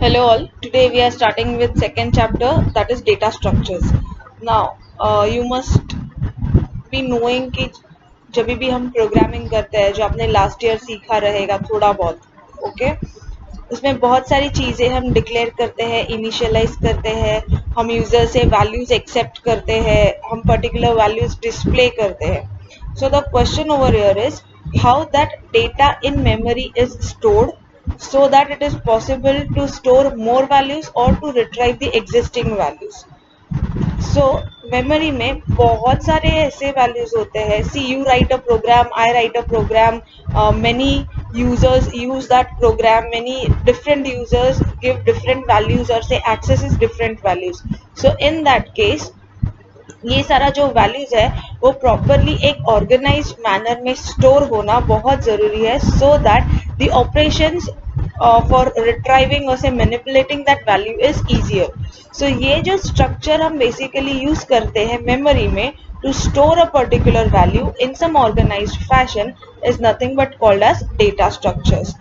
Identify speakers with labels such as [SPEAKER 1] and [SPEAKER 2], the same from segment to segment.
[SPEAKER 1] Hello all. Today we are starting with second chapter, that is data structures. Now you must be knowing कि जब भी हम programming करते हैं जो आपने लास्ट ईयर सीखा रहेगा थोड़ा बहुत, ओके, उसमें बहुत सारी चीज़ें हम डिक्लेयर करते हैं, इनिशियलाइज करते हैं, हम यूजर से वैल्यूज एक्सेप्ट करते हैं, हम पर्टिकुलर वैल्यूज डिस्प्ले करते हैं. So the question over here is how that data in memory is stored so that it is possible to store more values or to retrieve the existing values. So memory में बहुत सारे ऐसे values होते हैं. See you write a program, I write a program, many users use that program, many different users give different values or say accesses different values. So in that case ये सारा जो values है वो properly एक organised manner में store होना बहुत ज़रूरी है so that the operations for retrieving और से manipulating that value is easier. So ये जो स्ट्रक्चर हम बेसिकली यूज करते हैं मेमोरी में to store a particular value in some organized fashion is nothing but called as data structures.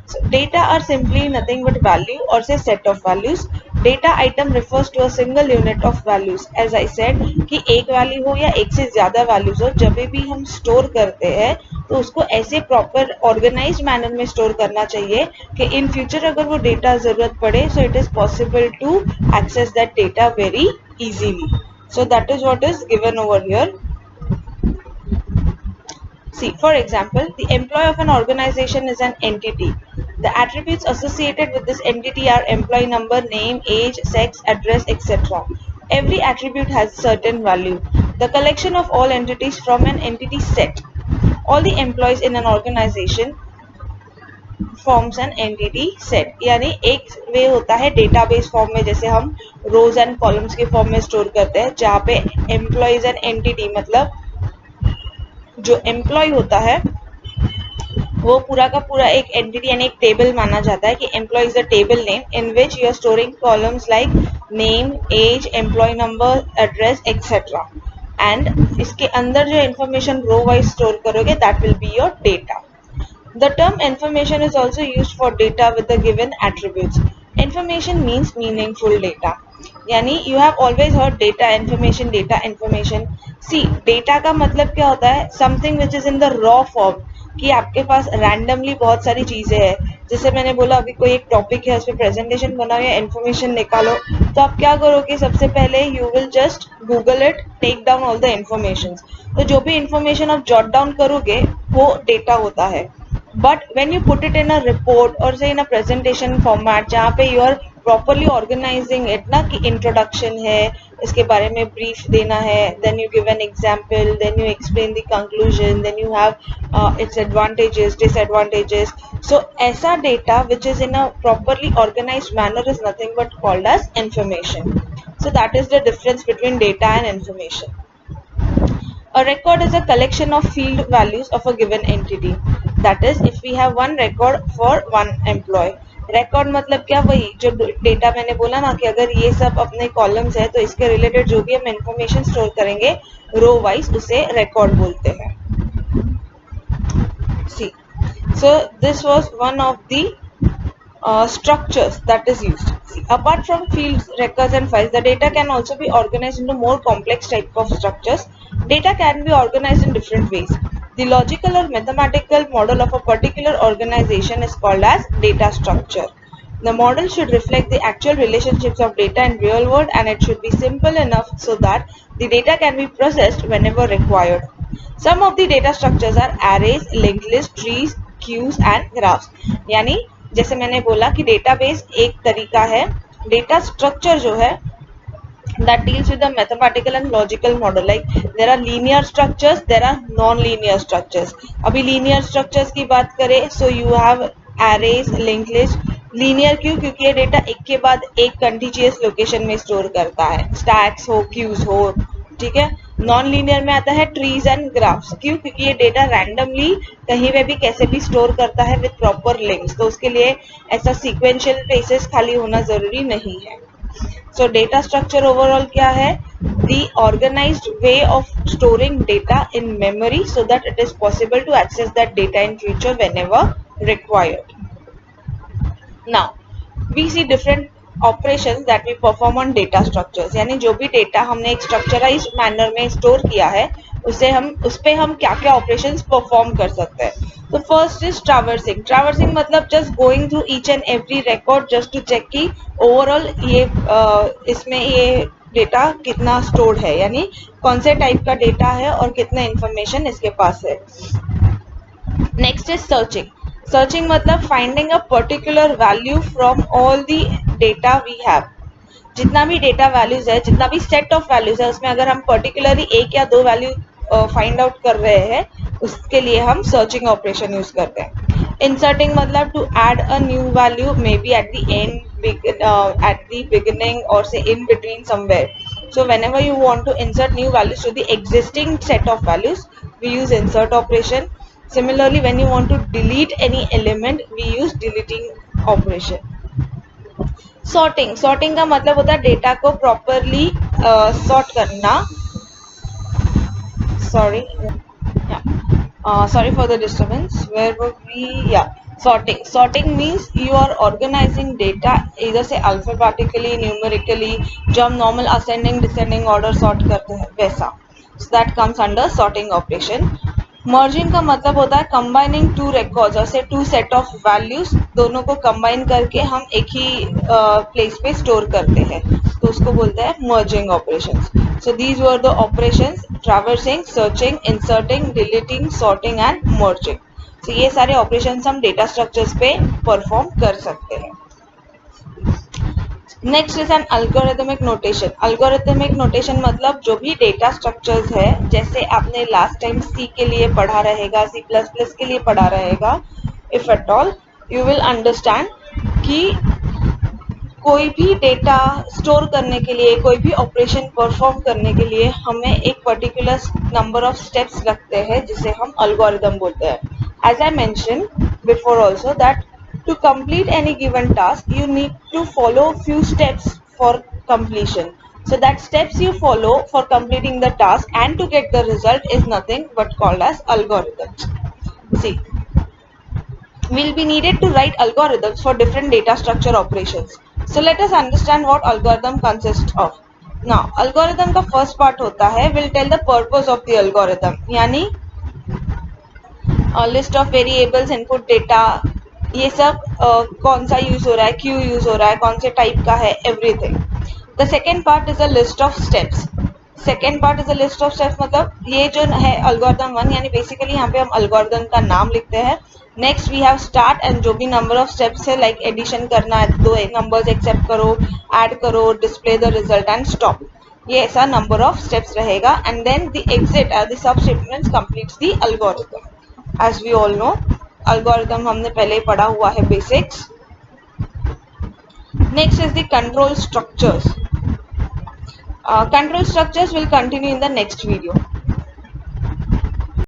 [SPEAKER 1] So data are simply nothing but value or say set of values. Data item refers to a single unit of values. As I said कि एक value हो या एक से ज़्यादा values हो, जब भी हम स्टोर करते हैं तो उसको ऐसे प्रॉपर ऑर्गेनाइज्ड मैनर में स्टोर करना चाहिए कि इन फ्यूचर अगर वो डेटा ज़रूरत पड़े so it is possible to access that data very easily. So that is what is given over here. See, for example, the employee of an organization is an entity. The attributes associated with this entity are employee number, name, age, sex, address, etc. Every attribute has certain value. The collection of all entities from an entity set. All the employees in an organization forms and entity set. यानी एक वे होता है database form में, जैसे हम रोज and columns के form में store करते हैं, जहाँ पे एम्प्लॉयज एंड एंटिटी मतलब जो एम्प्लॉय होता है वो पूरा का पूरा एक एंटिटी यानी एक टेबल माना जाता है कि employ is a table name in which you are storing columns like name, age, employ number, address etcetera. And इसके अंदर जो इन्फॉर्मेशन रो वाइज स्टोर करोगे that will be your data. The term information is also used for data with the given attributes. Information means meaningful data. यानी you have always heard data information, data information. See, data का मतलब क्या होता है? Something which is in the raw form. कि आपके पास randomly बहुत सारी चीजें हैं. जैसे मैंने बोला अभी कोई एक टॉपिक है उस पर प्रेजेंटेशन बनाओ या इन्फॉर्मेशन निकालो, तो आप क्या करोगे? सबसे पहले you will just Google it, take down all the information. तो जो भी इन्फॉर्मेशन आप जॉट डाउन करोगे वो डेटा होता है. But when you put it in a report और say in a presentation format जहाँ पे you are properly organising it ना, कि इंट्रोडक्शन है, इसके बारे में ब्रीफ देना है, then you give an example, then you explain the conclusion, then you have its advantages, disadvantages. So ऐसा data which is in a properly organised manner is nothing but called as information. So that is the difference between data and information. A record is a collection of field values of a given entity. That is, if we have one record for one employee. Record मतलब क्या? वही जो data मैंने बोला ना कि अगर ये सब अपने कॉलम्स है तो इसके रिलेटेड जो भी हम इंफॉर्मेशन स्टोर करेंगे रो वाइज उसे रिकॉर्ड बोलते हैं. सी, so this was one of the structures that is used. See, apart from fields, records and files, the data can also be organized into more complex type of structures. Data can be organized in different ways. The logical or mathematical model of a particular organization is called as data structure. The model should reflect the actual relationships of data in real world, and it should be simple enough so that the data can be processed whenever required. Some of the data structures are arrays, linked lists, trees, queues and graphs. यानी जैसे मैंने बोला कि database एक तरीका है, data structure जो है that deals with the mathematical and logical model. Like there are linear structures, there are non-linear structures. अभी linear structures की बात करें so you have arrays, linked list. linear क्यों? क्योंकि ये डेटा एक के बाद एक कंटिन्यूअस लोकेशन में स्टोर करता है, स्टैक्स हो, क्यूज हो, ठीक है. नॉन लीनियर में आता है ट्रीज एंड ग्राफ्स. क्यों? क्योंकि ये डेटा रैंडमली कहीं पे भी कैसे भी स्टोर करता है विद प्रॉपर लिंक्स, तो उसके लिए ऐसा सीक्वेंशियल बेसिस खाली होना जरूरी नहीं है. So data structure overall क्या है? The organized way of storing data in memory so that it is possible to access that data in future whenever required. Now, we see different operations that we perform on data structures, यानी जो भी data हमने एक स्ट्रक्चराइज्ड manner में store किया है उस पे हम क्या क्या ऑपरेशंस परफॉर्म कर सकते हैं. तो फर्स्ट इज ट्रैवर्सिंग. ट्रैवर्सिंग मतलब just going through each and every record just to check कि ओवरऑल ये इसमें ये डेटा कितना स्टोर्ड है, यानी कौन से टाइप का डेटा है और कितना इंफॉर्मेशन इसके पास है. Next is searching. सर्चिंग मतलब finding a particular value from all the data we have. जितना भी डेटा वैल्यूज है, जितना भी सेट ऑफ वैल्यूज है, उसमें अगर हम पर्टिकुलरली एक या दो वैल्यू फाइंड आउट कर रहे हैं, उसके लिए हम सर्चिंग ऑपरेशन यूज करते हैं. इंसर्टिंग मतलब to add a new value, may be at the end, at the beginning, or say in between somewhere. So whenever you want to insert new values to the existing set of values, we use insert operation. Similarly, when you want to delete any element, we use deleting operation. Sorting. Sorting का मतलब होता है data को properly sort करना. Sorry, sorry for the disturbance. Where were we? Yeah, sorting. Sorting means you are organizing data either say alphabetically, numerically, जो हम normal ascending descending order sort करते हैं वैसा. So that comes under sorting operation. Merging का मतलब होता है combining two records, और से टू सेट ऑफ वैल्यूज, दोनों को कंबाइन करके हम एक ही प्लेस पे स्टोर करते हैं, तो उसको बोलते हैं merging operations. So these were the operations: traversing, searching, inserting, deleting, sorting and merging. So ये सारे ऑपरेशंस हम डेटा स्ट्रक्चर्स पे परफॉर्म कर सकते हैं. Next is an algorithmic notation. Algorithmic notation मतलब जो भी डेटा स्ट्रक्चर्स है, जैसे आपने लास्ट टाइम सी के लिए पढ़ा रहेगा, सी प्लस प्लस के लिए पढ़ा रहेगा, if at all you will understand कि कोई भी डेटा स्टोर करने के लिए, कोई भी ऑपरेशन परफॉर्म करने के लिए हमें एक पर्टिकुलर नंबर ऑफ स्टेप्स लगते हैं, जिसे हम अल्गोरिथम बोलते हैं. As I mention before also that to complete any given task, you need to follow few steps for completion. So that steps you follow for completing the task and to get the result is nothing but called as algorithms. See, will be needed to write algorithms for different data structure operations. So let us understand what algorithm consists of. Now, algorithm का first part होता है will tell the purpose of the algorithm, यानी list of variables, input data, ये सब कौन सा use हो रहा है, क्यों यूज हो रहा है, कौन से टाइप का है, everything. The second part is a list of steps. Second part is a list of steps मतलब ये जो है एल्गोरिथम वन, यानी बेसिकली यहाँ पे हम एल्गोरिथम का नाम लिखते हैं. Next we have start, and जो भी नंबर ऑफ स्टेप्स है, लाइक एडिशन करना है, दो नंबर्स एक्सेप्ट करो, ऐड करो, display the result and stop, ये ऐसा नंबर ऑफ स्टेप्स रहेगा. And then the exit the sub statements completes the algorithm. As we all know, algorithm हमने पहले ही पढ़ा हुआ है, basics. Next is the control structures. Control structures will continue in the next video.